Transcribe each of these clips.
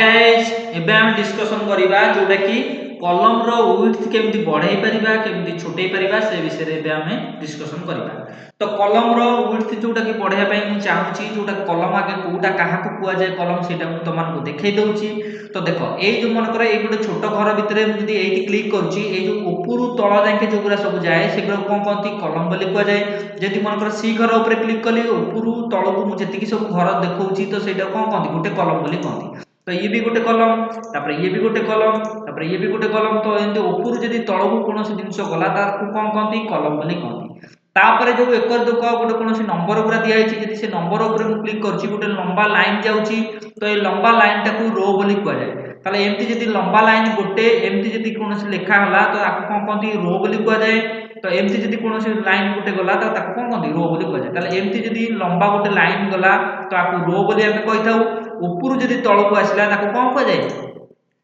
Guys एबे हम discussion करिबा जोटा कि कलम रो विड्थ केमती बढ़ाई परिबा केमती छोटाई परिबा से विषय रे एबे हम डिस्कशन करिबा। तो कलम रो विड्थ जोटा कि बढ़ाई पई मु चाहूची जोटा कलम आगे कोटा काहा को कुआ जाय कलम सेटा मु तमान को देखाई दउची। तो देखो ए जो मन करे ए गोटे छोट घर भितरे मु जदी एठी क्लिक करूची ए जो ऊपर तळ जाके जोगरा सब जाय सेगरा कोन कोंती कलम बोली कुआ जाय। जदी मन करे सी घर ऊपर क्लिक कली ऊपर तळ को मु जति कि सब घर देखौची तो सेटा कोन कोंती गोटे कलम बोली कोंती। तो ये भी गोटे कलम तापर ये भी गोटे कलम तापर ये भी गोटे कलम तो एंती ऊपर जदी तळकू कोनोसी जिंस गला ताकू कोन कोंती कलम बोली कोंती। तापर जो एकर दुक गोटे कोनोसी नंबर पूरा दिया हिची जदी से नंबर ऊपर मु क्लिक करची गोटे लंबा लाइन जाउची तो ए लंबा लाइन टाकू रो बोली कुआ जाय। ताले एंती जदी लंबा लाइन गोटे एंती जदी कोनोसी लेखा हला तो आकू कोन कोंती रो बोली कुआ जाय। तो एमती जदी कोनोसी लाइन गोटे गला तो ताकू कोन कोंती रो बोली कुआ जाय। ताले एमती जदी लंबा गोटे लाइन गला तो आकू रो बोली हमें कहिथाउ ऊपर जदी तळकू आसिला ताकू कोन कुआ जाय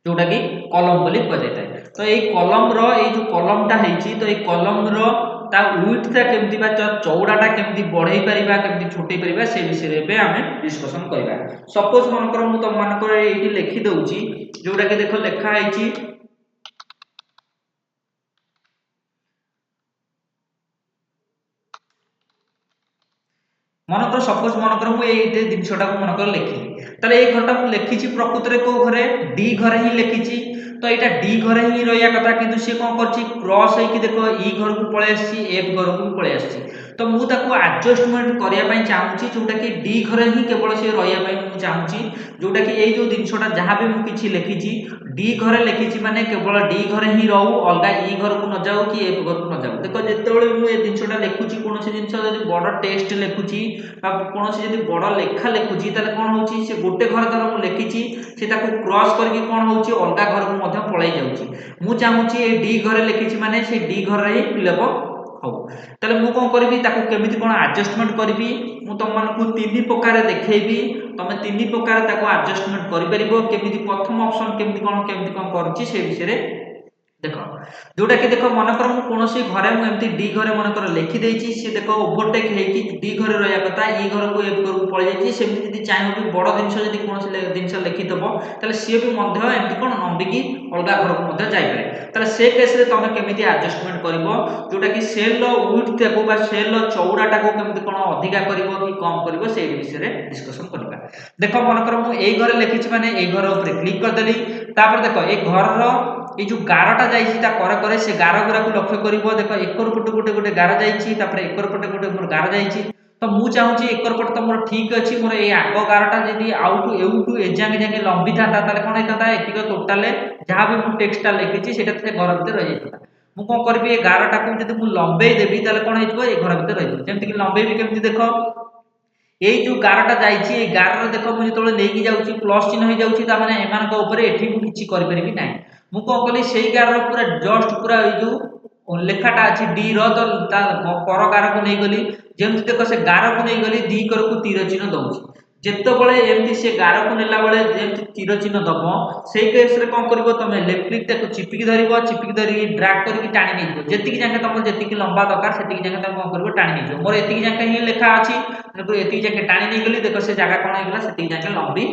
जोटा कि कलम बोली कुआ जाय। तो ए कलम रो ए जो कलमटा हेची तो ए कलम रो ता विड्थ ता केमती बा चौड़ाटा केमती बढ़ाई परिबा केमती छोटाई परिबा से विषय रे बे हमें डिस्कशन करबा। सपोज मन कर मु तम मान को एठी लिखि दउची जोटा कि देखो लेखा हेची मनकर सपोज मनकर मु एटे जिनसटा को मनकर लिखिली ताले ए घरटा मु लिखिची प्रकृति रे को घरे डी घरे ही लिखिची। तो एटा डी घरे ही रहिया कथा किंतु से कोन करची क्रॉस है कि देखो ई घर को पळे आसी एफ घर को पळे आसी। तो मु ताको एडजस्टमेंट करिया पई चाहूची जोटा कि डी घरे ही केवल से रहिया पई मु चाहूची जोटा कि ए जो जिनसटा जहां भी मु किछि लिखिची डी घरे लिखिची माने केवल डी घरे ही रहू अलगा ई घर को न जाऊ कि एफ घर को न जाऊ। देखो जेतेबेले मु ए जिनसटा लिखुची कोनोसी जिनस जदी बड़ टेक्स्ट लिखुची बा कोनोसी जदी बड़ लेखा लिखुची ताले कोन होची से गोटे घर धर मु लिखिची से ताको क्रॉस करके कोन होची अलगा घर को मध्य पळै जाउची। मु चाहूची ए डी घरे लिखिची माने से डी घरे ही फिलअप हो। ताले मु कोन करबी ताको केमिति कोन एडजस्टमेंट करबी मु तम मानकु तीन प्रकार देखैबी तमे तीन प्रकार ताको एडजस्टमेंट करि परिबो केमिति प्रथम ऑप्शन केमिति कोन करची से विषय रे देखो जोटा कि देखो मन कर मु कोनोसी घरे मु एमती डी घरे मन कर लिखि देछि से देखो ओवरटेक हेकी डी घरे रहया कथा ई घर को एफ घर को पळे जाछि सेमति जदी चाहबो कि बड़ जिंस जदी कोनोसी जिंस लिखि दबो ताले से भी मध्य एमती कोन नंबी की अलगा घर को मध्य जाय पारे। ताले से केस रे तमे केमिति एडजस्टमेंट करबो जोटा कि सेल रो विड्थ ताको बा सेल रो चौड़ाटा को केमिति कोन अधिका करबो कि कम करबो से विषय रे डिस्कशन करबा। देखो मन कर मु ए घरे लिखिछि माने ए घर ऊपर क्लिक कर देली तापर देखो ए घर रो ए जो गारटा जाइछि ता करे करे से गार गुरा को लक्ष्य करिवो देखो एकर पटे गोटे गोटे गार जाइछि तापर एकर पटे गोटे मोर गार जाइछि। तो मु चाहूची एकर पटे तो मोर ठीक अछि मोर ए आगो गारटा जदी आउटू एउटू ए जाके जाके लंबी थाता ताले कोन हेता एतिक टोटल जहां भी मु टेक्स्टटा लिखिछि सेटा ते घर भीतर रहि जाता। मु कोन करबी ए गारटा को जदी मु लंबे देबी ताले कोन हेतबो ए घर भीतर रहि जाबो। जेमति कि लंबे भी केमति देखो एई जो गारटा जाइछि ए गार रो देखो मु जतोले नेकी जाउछि प्लस चिन्ह हो जाउछि ता माने एमान को ऊपर एठी मु किछि करि परिबि नाही। मु को कली सेई गार रो पूरा जस्ट पूरा ए जो लेखाटा अछि डी रो तो ता पर गार को नै गली जेमति देखो से गार को नै गली दी कर को तीर चिन्ह दउछि जेते बळे एमति से गार को नेला बळे जेमति तीर चिन्ह दबो सेई केस रे कोन करबो तमे लेफ्ट क्लिक ताको चिपिकी धरि ड्रैग करके टाणी नै दिबो जेतिकी जाके तमर जेतिकी लंबा दरकार सेतिकी जाके तमे कोन करबो टाणी नै दिबो। मोर एतिकी जाके ही लेखा अछि देखो एतिकी जाके टाणी नै गली देखो से जगह कोन हेगला सेतिकी जाके लंबी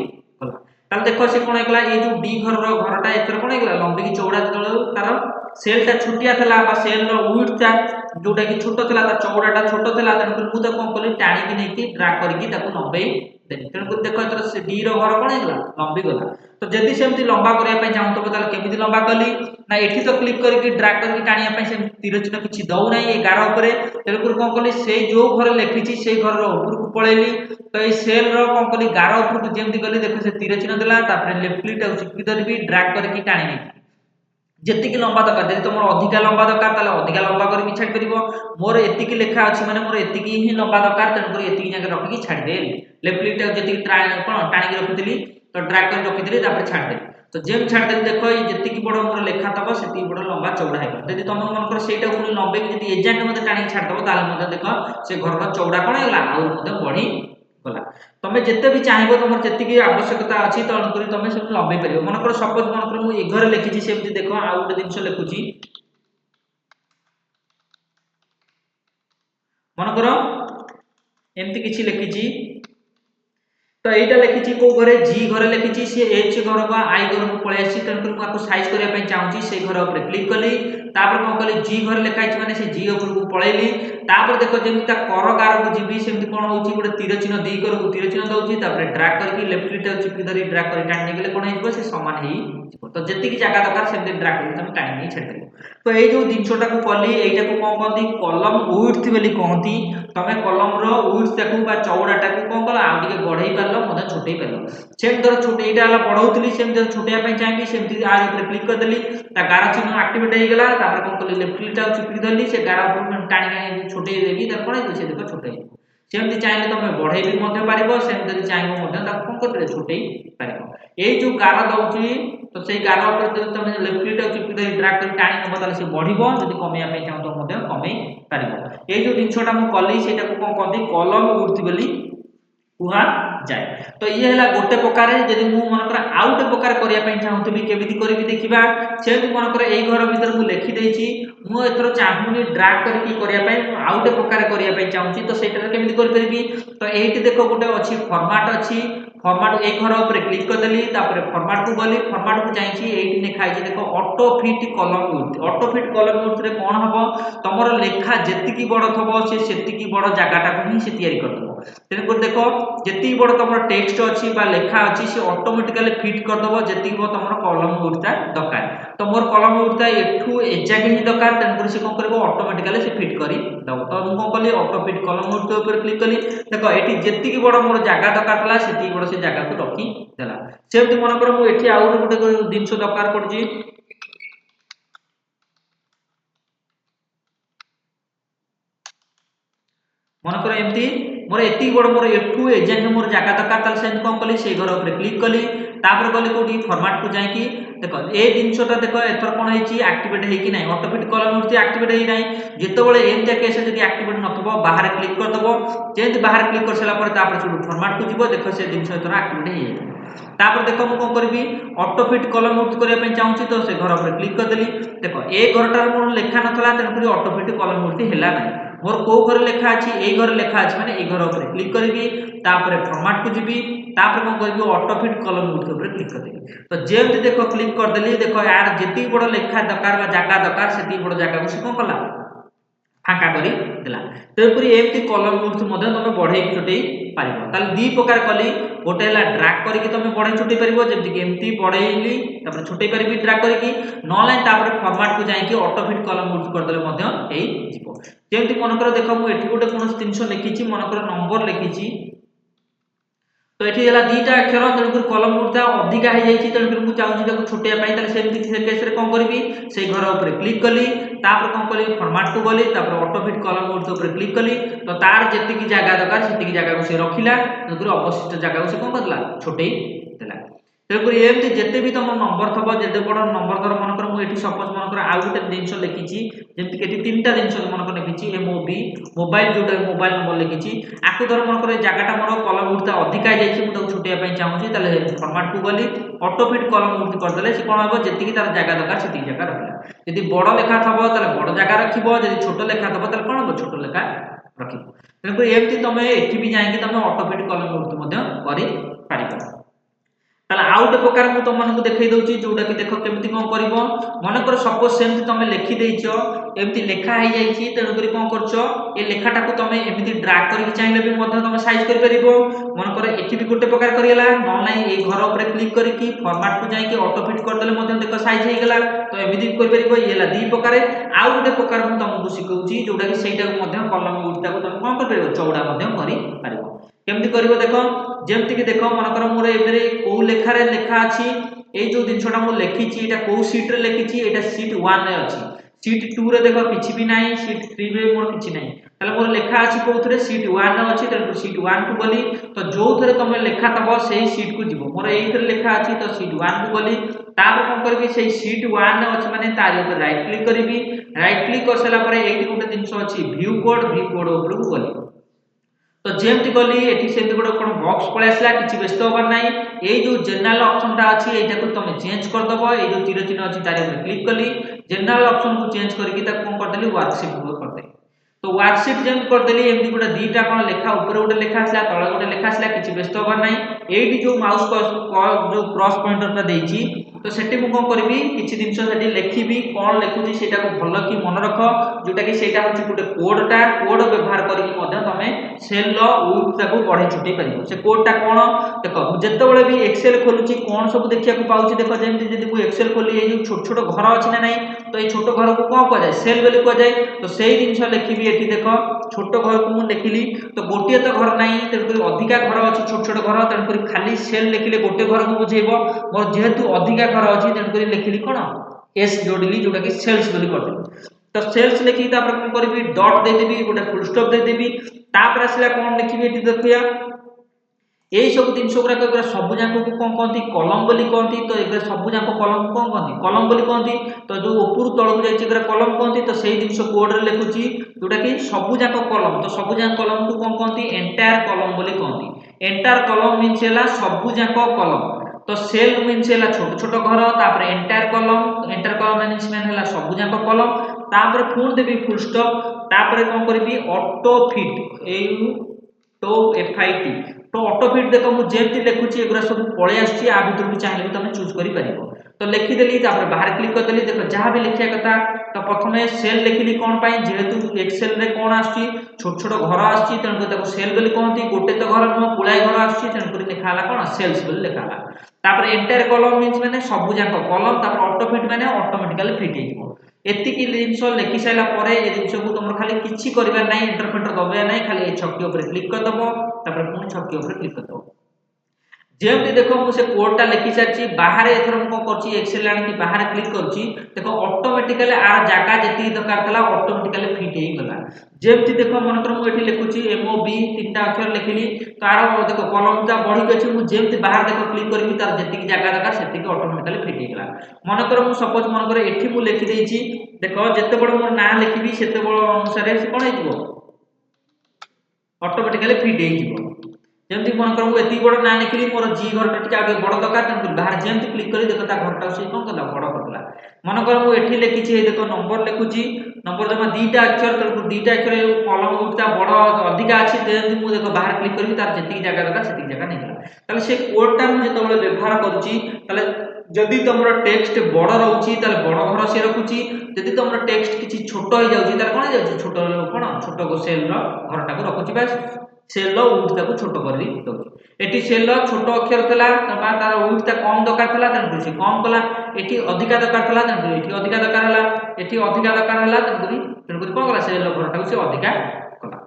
गला। ताल देखो से कोन हेगला ए जो डी घर रो घरटा एकर कोन हेगला लंबी की चौड़ा तळ तार सेलटा छुटिया थला बा सेल रो विड्थ ता जोटा कि छोटो थला ता चौड़ाटा छोटो थला तन मु त कोन कली टाणी कि नै कि ड्रैग करके ताको लंबे देनी तन को देखो एतर से डी रो घर कोन हेगला लंबी गला। तो जदी सेमति लंबा करिया पय चाहू तो ताल केमिति लंबा कली ना एठी तो क्लिक करके ड्रैग करके टाणिया पय से तीर चिन्ह किछि दउ नै ए गार ऊपर तेल को कोन कली से जो घर लिखिछि से घर रो ऊपर को पळेली। तो ए सेल रो कोन कली गार ऊपर को जेमति गली देखो से तीर चिन्ह देला तापर लेफ्ट क्लिक टाउ चिपकी धरबी ड्रैग करके टाणी नै जेतिकी लंबा दरकार जदी तुमर अधिका लंबा दरकार ताले अधिका लंबा करके छाडी परिबो। मोर एतिकी लेखा अछि माने मोर एतिकी ही लंबा दरकार तन कर एतिकी जाके रखि छाडी देली लेफ्ट क्लिक टाउ जेतिकी ट्राई कोन टाणी के रखितली तो ड्रैग कर रखितली तापर छाडी देली। तो जेम छाडी देली देखो ए जेतिकी बड़ मोर लेखा तब सेति बड़ लंबा चौड़ा हेबो जदी तुम मन कर सेटा पुनी लंबे के जदी ए जाके मते टाणी छाडी दबो ताले मते देखो से घर रो चौड़ा कोन हेला और मते बढ़ी गला। तमे जेते भी चाहिबो तमर जेतिकी आवश्यकता अछि त अनुकरी तमे सब लंबे परिबो। मन कर सपोज मन कर मु ए घर लिखिछि सेमति देखो आ गोटे जिंस लिखुछि मन कर एमति किछि लिखिछि तो এইটা লিখিছি কো ঘরে জি ঘরে লিখিছি সে এইচ ঘর বা আই ঘর কো পळे আসি তেন করে মাকু সাইজ করিয়া পই চাহুছি সেই ঘর উপরে ক্লিক কলি তারপর কোন কলি জি ঘরে লেখা আছে মানে সে জি উপর কো পळेली তারপর দেখো যেমতি তা কর গার কো জিবি সেমতি কোন होची গোটে তীর চিহ্ন ଦି করକୁ তীর চিহ୍ନ দউছি তারপরে ড্রাগ করিকি লেফট ক্লিক টা চিপি ধরি ড্রাগ করি টানি গেলে কোন ହେଇଯିବ সে সমান হেই ଯିବ তো যেতিকি জায়গা দরকার সেমতি ড্রাগ করি তুমি টানি নেই ছেড়ে দেবো তো এই যে জিনিসটাକୁ কলি এইটাକୁ কোন কহନ୍ତି কলম উইডথ ବୋଲି কহନ୍ତି ତମେ କଲମର ୱିଡଥ ଟାକୁ ବା ଚଉଡାଟାକୁ କଣ କଲ ଆଉ ଟିକେ ବଢେଇ ପାରିଲ ମଧ୍ୟ ଛୋଟେଇ ପାରିଲ ସେମିତି ଧର ଛୋଟେଇଟା ହେଲା ବଢଉଥିଲି ସେମିତି ଧର ଛୋଟେଇବା ପାଇଁ ଚାହିଁବି ସେମିତି ଆ ଉପରେ କ୍ଲିକ୍ କରିଦେଲି ତା ଗାର ଚିହ୍ନ ଆକ୍ଟିଭେଟ୍ ହେଇଗଲା ତାପରେ କଣ କଲି ଲେଫ୍ଟ କ୍ଲିକ୍ ଟାକୁ ଚିପି ଧରିଲି ସେ ଗାର ଉପରକୁ ଟାଣି ଛୋଟେଇ ଦେଲି ତାର କଣ ହେଇଯିବ ସେ ଦେଖ ଛୋଟେଇ ସେମିତି ଚାହିଁଲେ ତମେ ବଢେଇ ବି ମଧ୍ୟ ପାରିବ ସେମିତି ଯଦି ଚାହିଁବ ମଧ୍ୟ ତାକୁ କଣ କରିପାରିବ ଛୋଟେଇ ପାରିବ ଏଇ ଯୋଉ ଗାର ଦଉଛି ତ ସେଇ ଗାର ଉପରେ ଯଦି ତମେ ଲେଫ୍ଟ କ୍ଲିକ୍ ଟାକୁ ଚିପି ଧରି ଡ୍ରାଗ କରି ଟାଣି ନେବ ତାହେଲେ ସେ ବଢିବ ଯଦି କମେଇବା ପାଇଁ ଚାହୁଁଛ ମଧ୍ୟ କମେଇ ପାରିବ এই যে জিনিসটা মু কলি সেটাকে কোন কহନ୍ତି কলম উঠতি বলি কুহা যায় তো ইয়ে হেলা গোটে প্রকারে যদি মু মনে করা আউটে প্রকার করিয়া পাই চাহুতবি কেমিতি করিবি দেখিবা সেটি মনে করা এই ঘর ভিতর মু লেখি দেইছি মু এতর চাহুনি ড্রাগ করিকি করিয়া পাই আউটে প্রকার করিয়া পাই চাহুছি তো সেটা কেমিতি করি পারিবি তো এইটি দেখো গোটে ଅଛି ফরম্যাট ଅଛି ফরম্যাট এই ঘর উপরে ক্লিক করদেলি তারপরে ফরম্যাট কু গলি ফরম্যাট কু যাইছি এইটি লেখা আছে দেখো অটো ফিট কলম উইডথ অটো ফিট কলম উইডথ রে কোন হবো তোমার লেখা যেতিকি বড় থবো সে সেতিকি বড় জায়গাটাকে হি সে তৈরি করদেব তেমন দেখো যেতিকি বড় তোমার টেক্সট ଅଛି বা লেখা ଅଛି সে অটোমেটিক্যালি ফিট করদেব যেতিকি বড় তোমার কলম উইডথটা দরকার তো মোর কলম উইডথটা এঠু এজাকে হি দরকার তেমন করে সে কোন করব অটোমেটিক্যালি সে ফিট করি দেব তো মু কোন কলি অটো ফিট কলম উইডথ উপরে ক্লিক কলি দেখো এটি যেতিকি বড় মোর জায়গা দরকার লা সেতিকি বড় সে জায়গাকে রখি দেলা সেমতি মনে করো মু এটি আউর গোটে জিনিস দরকার পড়ছি মনে করো এমতি মোর এতি বড় মোর এঠু এজাকে মোর জায়গা দরকার তাহলে সেমতি কোন কলি সেই ঘর উপরে ক্লিক কলি তারপরে গলি কোটি ফরম্যাট কু যাইকি দেখো এই জিনিসটা দেখো এথর কোন হইছি অ্যাক্টিভেট হেকি নাই অটো ফিট কলম উঠছি অ্যাক্টিভেট হেই নাই যেতবেলে এমতি কেস যদি অ্যাক্টিভেট নথবো বাহারে ক্লিক করে দেবো যেমতি বাহারে ক্লিক করে সারা পরে তারপরে শুধু ফরম্যাট কু ଯିବ দেখো সে জিনিস এথর অ্যাক্টিভেট হেই যাইছে তারপরে দেখো মু কোন করবি অটো ফিট কলম উঠতি করিয়া পাই চাহুছি তো সে ঘর উপরে ক্লিক করদেলি দেখো এই ঘরটার মোর লেখা নথলা তেন করি অটো ফিট কলম উঠতি হেলা নাই মোর কো ঘরে লেখা আছে এই ঘরে লেখা আছে মানে এই ঘর উপরে ক্লিক করিবি তারপরে ফরম্যাট কু ଯିବି তারপরে কোন করবি অটো ফিট কলম উঠতি উপরে ক্লিক করদেবি তো যেমতি দেখো ক্লিক করদেলি দেখো यार যেতি বড় লেখা দরকার বা জায়গা দরকার সেতি বড় জায়গাକୁ সে কোন কলা ফাঁকা করি দেলা তেপরি এমতি কলম উঠতি মধ্যে তুমি বঢ়াই ছুটেই পারিব তাহলে দুই প্রকার কলি গোটে হলা ড্রাগ করিকি তুমি বঢ়াই ছুটেই পারিব যেমতি কি এমতি বঢ়াইলি তারপরে ছুটেই পারিবি ড্রাগ করিকি নলে তারপরে ফরম্যাট কু যাইকি অটো ফিট কলম উঠতি করদেলে মধ্যে এইଯିବ যেমতি মনে করো দেখো মু এটি গোটে কোন জিনিস লিখিছি মনে করো নম্বর লিখিছি তো এটি হলা দুইটা অক্ষর তেমন কলম উঠতা অধিকা হয়ে যাইছি তেমন মু চাহুছি তাকে ছুটিয়া পাই তাহলে সেমতি সে কেসরে কোন করিবি সেই ঘর উপরে ক্লিক কলি তারপর কোন কলি ফরম্যাট কু গলি তারপর অটো ফিট কলম উঠতে উপরে ক্লিক কলি তো তার যেতিকি জায়গা দরকার সেতিকি জায়গাକୁ সে রখিলা তেমন অবশিষ্ট জায়গাକୁ সে কোন করলা ছুটেই দেলা তেমন এমতি যেতে বি তোমার নম্বর থব যেতে বড় নম্বর ধর মনে কর মু এটি সপোজ মনে কর আউ গোটে জিনিস লিখিছি যেমতি এটি তিনটা জিনিস মনে কর লিখিছি এমওবি মোবাইল যোটা মোবাইল নম্বর লিখিছি আকু ধর মনে কর জায়গাটা মোর কলম উঠতা অধিকা যাইছি মু তাকে ছুটিয়া পাই চাহুছি তাহলে ফরম্যাট কু গলি অটো ফিট কলম উঠতি করদেলে সে কোন হবো যেতিকি তার জায়গা দরকার সেতিকি জায়গা রাখিলা যদি বড় লেখা থব তাহলে বড় জায়গা রাখিব যদি ছোট লেখা থব তাহলে কোন হবো ছোট লেখা রাখিব তেমন এমতি তুমি এটি বি যাইকি তুমি অটো ফিট কলম উঠতি মধ্যে করি পারিব তাহলে আউ গোটে প্রকার মু তোমাকে দেখাই দউছি যোটা কি দেখো কেমতি কোন করিব মনে কর সপোজ সেমতি তুমি লেখি দেইছ এমতি লেখা হই যাইছি তেণু করি কোন করছো এই লেখাটাকে তুমি এমতি ড্রাগ করি চাইলে বি মধ্যে তুমি সাইজ করি পারিব মনে কর এটি বি গোটে প্রকার করিলা নলাই এই ঘর উপরে ক্লিক করিকি ফরম্যাট কু যাইকি অটো ফিট করদেলে মধ্যে দেখো সাইজ হই গলা তো এমতি করি পারিব ইয়েলা দুই প্রকারে আউ গোটে প্রকার মু তোমাকে শিখাউছি যোটা কি সেইটাকে মধ্যে কলম উঠটাকে তুমি কোন করি পারিব চৌড়া মধ্যে করি পারিব কেমতি করিব দেখো যেমতি কি দেখো মনে কর মোর এবারে কোউ লেখারে লেখা আছে এই যে জিনিসটা মু লিখিছি এটা কোউ শীট রে লিখিছি এটা শীট 1 রে আছে শীট 2 রে দেখো কিছু বি নাই শীট 3 রে মোর কিছু নাই তাহলে মোর লেখা আছে কোউথরে শীট 1 রে আছে তাহলে শীট 1 কু গলি তো যোউথরে তুমি লেখা তব সেই শীট কু দিব মোর এইথরে লেখা আছে তো শীট 1 কু গলি তারপর কোন করবি সেই শীট 1 রে আছে মানে তার উপরে রাইট ক্লিক করিবি রাইট ক্লিক করছলা পরে এইটি গোটে জিনিস আছে ভিউ কোড উপরକୁ গলি তো যেমতি গলি এটি সেমতি গোটে কোন বক্স পড়ে আসলা কিছু ব্যস্ত হবার নাই এই যে জেনারেল অপশনটা আছে এইটাকে তুমি চেঞ্জ করে দেব এই যে তীর চিহ্ন আছে তার উপরে ক্লিক কলি জেনারেল অপশন কু চেঞ্জ করিকি তাকে কোন করদেলি ওয়ার্কশিট করদেলি তো ওয়ার্কশিট যেমতি করদেলি এমতি গোটে দুইটা কোন লেখা উপরে গোটে লেখা আসলা তলে গোটে লেখা আসলা কিছু ব্যস্ত হবার নাই एटी जो माउस जो क्रॉस पॉइंटरटा देइची तो सेठी मु कोन करबी किछि दिन सेठी लिखिबी कोन लिखुची सेटा को भलो की मन रख जोटा कि सेटा होची गुटे कोड व्यवहार करी मध्ये तमे सेल रो विड्थ ताको बढ़े छुटी परिबो से कोडटा कोन देखो जत्ते बेले भी एक्सेल खोलुची कोन सब देखिया को पाउची देखो जेमति जदि मु एक्सेल खोली ए जो छोट छोट घर अछि ना नाही तो ए छोट घर को कोन को जाय सेल बेले को जाय तो सेही जिंस लिखिबी एठी देखो छोट घर को मु लिखिली तो गोटिए तो घर नाही तेणुकरी अधिका घर अछि छोट छोट घर तेणुकरी खाली सेल लिखिले गोटे घर को बुझेइबो मोर जेहेतु अधिका घर अछि तेणुकरी लिखिली कोन एस जोडिली जोटा कि सेल्स बोली करते तो सेल्स लिखि तापर कोन करबी डॉट दे देबी गोटे फुल स्टॉप दे देबी तापर आसला कोन लिखिबी एठी देखिया এই সব জিনিস গুড়া এগুলা সবু যাক কোন কহতি কলম বলি কহতি তো এগুলা সবু যাক কলম কোন কহতি কলম বলি কহতি তো যে উপর তলক যাইছি এগুলা কলম কহতি তো সেই জিনিস কোড রে লিখুছি যেটা কি সবু যাক কলম তো সবু যাক কলম কো কোন কহতি এন্টায়ার কলম বলি কহতি এন্টায়ার কলম মিন্স হেলা সবু যাক কলম তো সেল মিন্স হেলা ছোট ছোট ঘর তারপরে এন্টায়ার কলম মিন্স মানে হেলা সবু যাক কলম তারপরে পুন দেবি ফুল স্টপ তারপরে কোন করবি অটো ফিট এই तो FIT तो ऑटो फिट देखो मु जेमति लिखुची एगुरा सब पळे आछी आ भितर भी चाहिले तमे चूज करि परिबो तो लिखि देली तापर बाहर क्लिक कर देली देखो जहां भी लिखिया कथा तो प्रथमे सेल लिखिली कोन पाई जेहेतु एक्सेल रे कोन आछी छोट छोट घर आछी तन को ताको सेल बोली कोनती गोटे तो घर न पुळाय घर आछी तन को लिखाला कोन सेल्स बोली लिखाला तापर एंटायर कॉलम मींस माने सब जाक कॉलम तापर ऑटो फिट माने ऑटोमेटिकली फिट हेइबो एतिकी जिंस लिखि साइला परे ए जिंस को तुमर खाली किछि करबा नै इंटरप्रेटर दबे नै खाली ए छक्की ऊपर क्लिक कर दबो तापर पुन छक्की ऊपर क्लिक कर दबो जेमति देखो मु से कोडटा लिखि सारछि बाहर एथर मु कोन करछि एक्सेल आनि कि बाहर क्लिक करछि देखो ऑटोमेटिकली आर जागा जति दरकार तला ऑटोमेटिकली फिट हेइ गला जेमति देखो मन कर मु एठी लिखुछि MOB तीनटा अक्षर लिखिली तार देखो कॉलमटा बढ़ी गछि मु जेमति बाहर देखो क्लिक करबी तार जति की जागा दरकार सेति की ऑटोमेटिकली फिट हेइ गला मन कर मु सपोज मन कर एठी मु लिखि देछि देखो जते बड़ मोर ना लिखिबी सेते बड़ अनुसार से कोन हेइबो ऑटोमेटिकली फिट हेइ जिवो जेमति मन कर मु एति बड़ ना लिखिली मोर जी घरटा टिका आगे बड़ दरकार तन बाहर जेमति क्लिक करी देखो ता घरटा से कोन कला बड़ करला मन कर मु एठी लिखिछि देखो नंबर लिखुछि नंबर जमा दीटा अक्षर तन दीटा अक्षर कॉलम उठता बड़ अधिका अछि जेमति मु देखो बाहर क्लिक करबी तार जति जगह दरकार सेति जगह नै गला ताले से कोडटा मु जते बळे व्यवहार करूछि ताले जदि तमरो टेक्स्ट बड़ रहउछि ताले बड़ घर से रखुछि जदि तमरो टेक्स्ट किछि छोट हो जाउछि तार कोन जाउछि छोट कोन छोट को सेल रो घरटा को रखुछि बस सेल रो विड्थ को छोट करी दउछि एठी सेल रो छोट अक्षर थला तबा तार विड्थ ता कम दरकार थला तन से कम कला एठी अधिका दरकार थला तन एठी अधिका दरकार हला एठी अधिका दरकार हला तन कोन कला सेल रो घरटा को से अधिका कला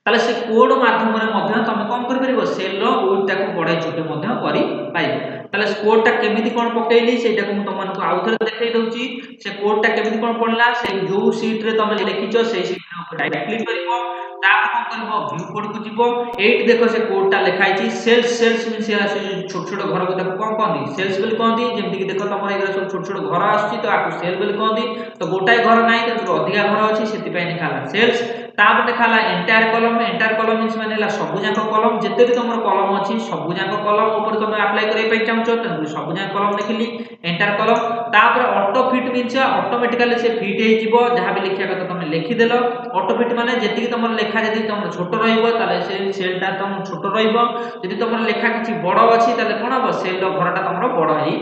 ताले से कोड माध्यम रे मध्य तमे कोन कर परिबो सेल रो विड्थ ता को बढाई छोटे मध्य करी पाइबो ताले कोड ता केमिति कोन पकेइली सेटा को तुम मानको आउथरे देखाइ दउची से कोड ता केमिति कोन पडला से जो शीट रे तमे लिखिचो से शीट रे ऊपर राइट क्लिक करिवो तापर कोन करबो व्यू कोड को जिवो एट देखो से कोड ता लिखाइची सेल्स मींस या से छोट छोट घर को ताको कोन कहंदी सेल्स बोली कहंदी जेमति कि देखो तमर एगरा सब छोट छोट घर आछी तो आकु सेल बोली कहंदी तो गोटाय घर नै तो अधिका घर अछि सेति पय लिखाला सेल्स तापर लिखाला एंटायर कॉलम मींस माने ला सबु जाक कॉलम जते भी तमर कॉलम अछि सबु जाक कॉलम ऊपर तमे अप्लाई करे पय चाहछो त सबु जाक कॉलम लिखिली एंटायर कॉलम तापर ऑटो फिट मींस ऑटोमेटिकली से फिट हे जिवो जहां भी लिखिया कत तमे लिखि देलो ऑटो फिट माने जति तमर लेखा जति तमर छोट रहइबो ताले से सेलटा तम छोट रहइबो जति तमर लेखा किछि बड़ अछि ताले कोन हो सेल रो घरटा तमर बड़ हेइ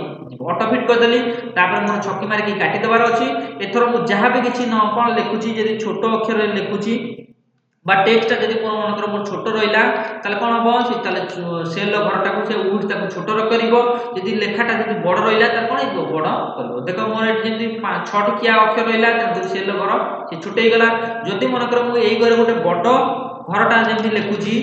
ऑटो फिट कर देली तापर मोर छक्की मार के काटी देबार अछि एथरो मु जहां भी किछि न कोन लिखुछि जदि छोट अक्षर रे लिखुछि बा टेक्स्ट जदि कोन मन कर मोर छोट रहिला ताले कोन हो से ताले सेल रो घरटा को से विड्थ ताको छोट र करिवो जदि लेखाटा जदि बड़ रहिला त कोन हेइबो बड़ करिवो देखो मोर एठी जदि 6 टिकिया अक्षर रहिला त सेल रो घर से छोटै गला जदि मन कर मु एई घरे गोटे बड़ घरटा जेमि लिखुछि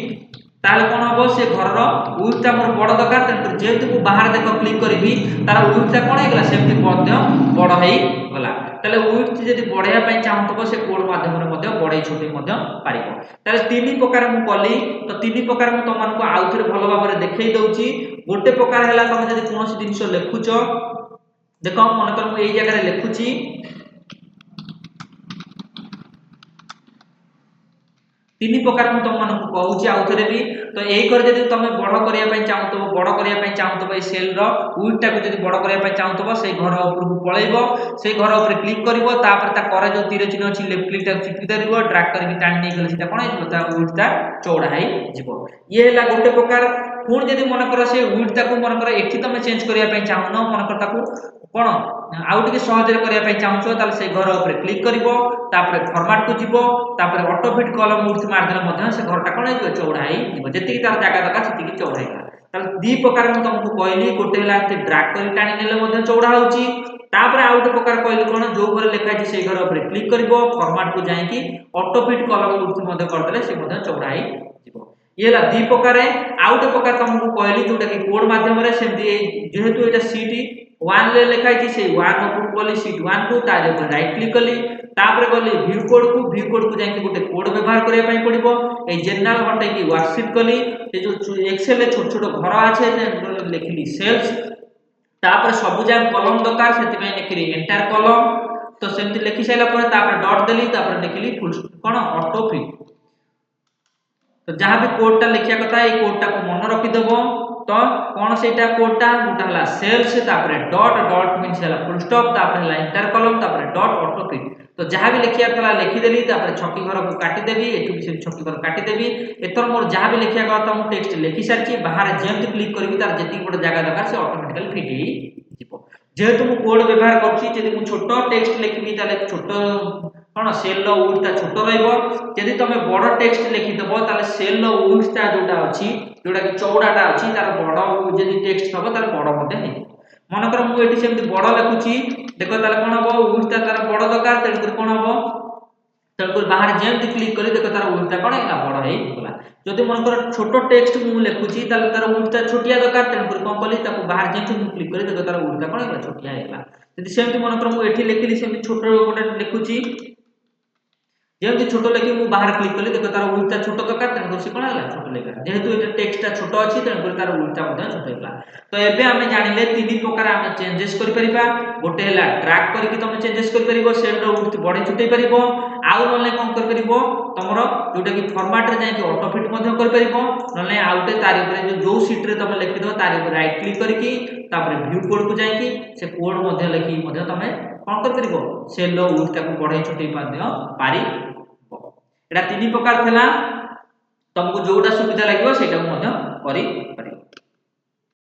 ताले कोन हो से घर रो विड्थ ता मोर बड़ दरकार त जेमति को बाहर देखो क्लिक करबी तार विड्थ ता कोन हे गला सेमति मध्य बड़ हेइ गला ताले विड्थ जदि बढ़िया पय चाहतबो से कोड माध्यम रे मध्य बढै छोटे मध्य पारिबो ताले तीन प्रकार मु कली तो तीन प्रकार मु तमन को आउथरे भलो भाबरे देखै दउची गोटे प्रकार हैला तमे जदि कोनोसी जिंस लिखुचो देखो मन कर मु एई जगह रे लिखुची तीन प्रकार मु तुम मानक कहूची आउथरे भी तो एई कर जदि तमे बड़ करिया पय चाहतो ए सेल रो विड्थ टा को जदि बड़ करिया पय चाहतो से घर ऊपर को पळेइबो से घर ऊपर क्लिक करिवो तापर ता करे जो तीर चिन्ह अछि लेफ्ट क्लिक टा चिपि दरिवो ड्रैग करके टाणी नै गले सेटा कोन हेइबो ता विड्थ ता चौड़ा हेइ जिवो ये हला गोटे प्रकार पुणी जदि मनकर से विड्थ ताकू मनकर एठी तुम चेंज करिया पई चाहुनो मनकर ताकू कोन आउ टिके सहज रे करिया पई चाहुछो ताले से घर ऊपर क्लिक करिवो तापर फॉर्मेट को जिवो तापर ऑटो फिट कॉलम विड्थ मार देले मध्य से घरटा कोन हेइबो चौड़ा हेइ जिवो जेति की तार जागा दका सेति की चौड़ा हेइला ताले दी प्रकार म तुमको कहली गोटे हला ड्रैग करी टाणी नेले मध्य चौड़ा होउची तापर आउ गोटे प्रकार कहली कोन जो ऊपर लिखा छै से घर ऊपर क्लिक करिवो फॉर्मेट को जाई कि ऑटो फिट कॉलम विड्थ मध्य कर देले से मध्य चौड़ा हेइ जिवो ये ला दी प्रकार आउट प्रकार तुमको कहली जोटा कि कोड माध्यम रे सेमती जेहेतु एटा सीट 1 ले लिखा छै से 1 ओपन करली सीट 1 को तार ऊपर राइट क्लिक करली तापर गली व्यू कोड को जाई कि गोटे कोड व्यवहार करिया पई पड़िबो ए जनरल हटे कि वर्कशीट कली ए जो एक्सेल रे छोट छोट घर आछे लिखली सेल्स तापर सब जा कॉलम दरकार सेति पई लिखली एंटर कॉलम तो सेमती लिखि साइला पर तापर डॉट देली तापर लिखली फुल कोन ऑटो फिट तो जहां भी कोड टा लिखिया कथा ए कोड टा को मन रखि देबो तो कोन सेटा कोड टा गोटा हला सेल्स तापर डॉट मींस हला फुल स्टॉप तापर हला इंटर कॉलम तापर डॉट ऑटो फिट तो जहां भी लिखिया कला लिखि देली तापर छकी घर को काटी देबी एठु भी से छकी घर काटी देबी एतर मोर जहां भी लिखिया कथा हम टेक्स्ट लिखि सारची बाहर जेमति क्लिक करबी तार जेति बड जगह दरकार से ऑटोमेटिकली फिट ही जिवो जेहेतु मु कोड व्यवहार करछि जदि मु छोटो टेक्स्ट लिखबी ताले छोटो कोन सेल लो विड्थ ता छोटो रहइबो जदि तमे बड़ टेक्स्ट लिखि देबो ताले सेल लो विड्थ ता जोटा अछि जोटा कि चौड़ाटा अछि तार बड़ जदि टेक्स्ट हबो ताले बड़ मते हे मनकर मु एठी सेमति बड़ लिखुछि देखो ताले कोन हबो विड्थ ता तार बड़ दरकार तेल कर कोन हबो तेल कर बाहर जेमति क्लिक करी देखो तार विड्थ ता कोन हैला बड़ हे गला जदि मनकर छोटो टेक्स्ट मु लिखुछि ताले तार विड्थ ता छोटिया दरकार तेल कर कोन कली ताको बाहर जेमति मु क्लिक करी देखो तार विड्थ ता कोन हैला छोटिया हैला जदि सेमति मनकर मु एठी लिखिली सेमति छोटो गोटे लिखुछि जेमति छोटो लेखि मु बाहर क्लिक कली देखो तार विड्थ ता छोटो दरकार तेन से कोन हला छोटो लेखा जेहेतु एटा टेक्स्ट ता छोटो अछि तेन कर तार विड्थ ता मध्य छोटो हैला तो एबे हमें जानिले तीन प्रकार हमें चेंजेस करि परिबा गोटे हला ड्रैग करिकि तुम चेंजेस करि परिबो सेल रो विड्थ बढे छुटै परिबो आउ नले कोन करि परिबो तमरो जोटा कि फॉर्मेट रे जाई कि ऑटो फिट मध्य करि परिबो नले आउटे तारि ऊपर जो सीट रे तुम लिखि दो तारि ऊपर राइट क्लिक करिकि तापर व्यू कोड को जाई कि से कोड मध्य लिखि मध्य तमे कोन करि परिबो सेल रो विड्थ ता को बढे छुटै पारि एटा तीन प्रकार थला तुमको जोटा सुविधा लागिवो सेटा मध्य करि परिबो।